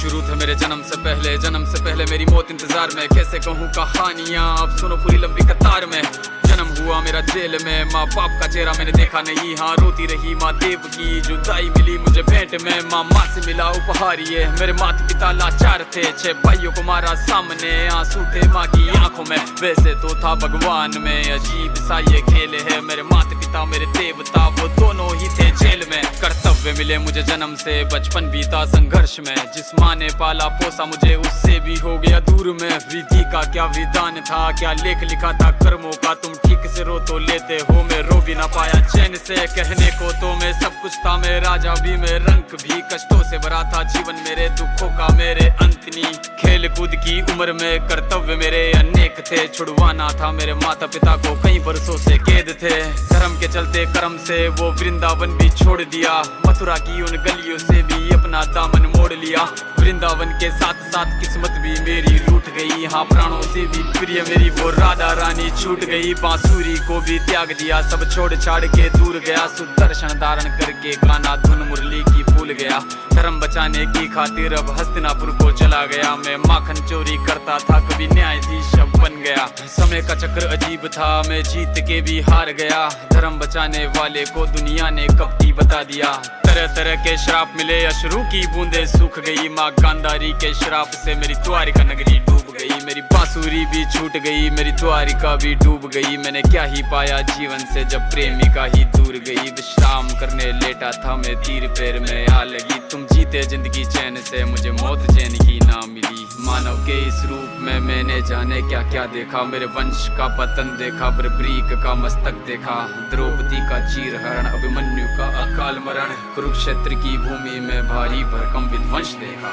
शुरू थे मेरे जन्म से पहले मेरी मौत इंतजार में। कैसे कहूँ कहानियाँ, अब सुनो पूरी लंबी कतार में। जन्म हुआ मेरा जेल में, माँ बाप का चेहरा मैंने देखा नहीं। हाँ रोती रही माँ देव की, जुदाई मिली मुझे भेंट में। माँ से मिला उपहार ये, मेरे माता पिता लाचार थे। 6 भाइयों को मारा सामने, आंसू थे माँ की आंखों में। वैसे तो था भगवान में, अजीब सा ये खेल है। मेरे माता पिता मेरे देवता, वो दोनों ही थे जेल में। कर्तव्य मिले मुझे जन्म से, बचपन बीता संघर्ष में। जिस माँ ने पाला पोसा मुझे, उससे भी हो गया दूर में। विधि का क्या विधान था, क्या लेख लिखा था कर्मों का। तुम ठीक से रो तो लेते हो, मैं रो भी ना पाया चैन से। कहने को तो मैं सब कुछ था, मैं राजा भी, मैं रंक भी। कष्टों से भरा था जीवन मेरे, दुखों का मेरे अंत नहीं। खेल कूद की उम्र में कर्तव्य मेरे अनेक थे। छुड़वाना था मेरे माता पिता को, कई बरसों से कैद थे। धर्म के चलते कर्म से वो वृंदावन भी छोड़ दिया। मथुरा की उन गलियों से भी अपना दामन मोड़ लिया। वृंदावन के साथ साथ किस्मत भी मेरी रूठ गई। हाँ प्राणों से भी प्रिय मेरी वो राधा रानी छूट गई। बांसुरी को भी त्याग दिया, सब छोड़ छाड़ के दूर गया। सुदर्शन धारण करके गाना धुन मुरली की भूल गया। धर्म बचाने की खातिर अब हस्तिनापुर को चला गया। मैं माखन चोरी करता था, कभी न्यायाधीश अब बन गया। समय का चक्र अजीब था, मैं जीत के भी हार गया। धर्म बचाने वाले को दुनिया ने कपटी बता दिया। तरह तरह के श्राप मिले, अश्रु की बूंदे सूख गई। माँ गांधारी के श्राप से मेरी द्वारिका नगरी डूब गई। मेरी बांसुरी भी छूट गई, मेरी द्वारिका भी डूब गई। मैंने क्या ही पाया जीवन से, जब प्रेमिका ही दूर गई। विश्राम करने लेटा था मैं, तीर पैर में आ लगी। तुम जीते जिंदगी चैन से, मुझे मौत चैन की ना मिली। मानव के इस रूप में मैंने जाने क्या क्या देखा। मेरे वंश का पतन देखा, बर्बरीक का मस्तक देखा। द्रौपदी का चीर हरण, अभिमन्यु का अकाल मरण। कुरुक्षेत्र की भूमि में भारी भरकम विध्वंस देखा।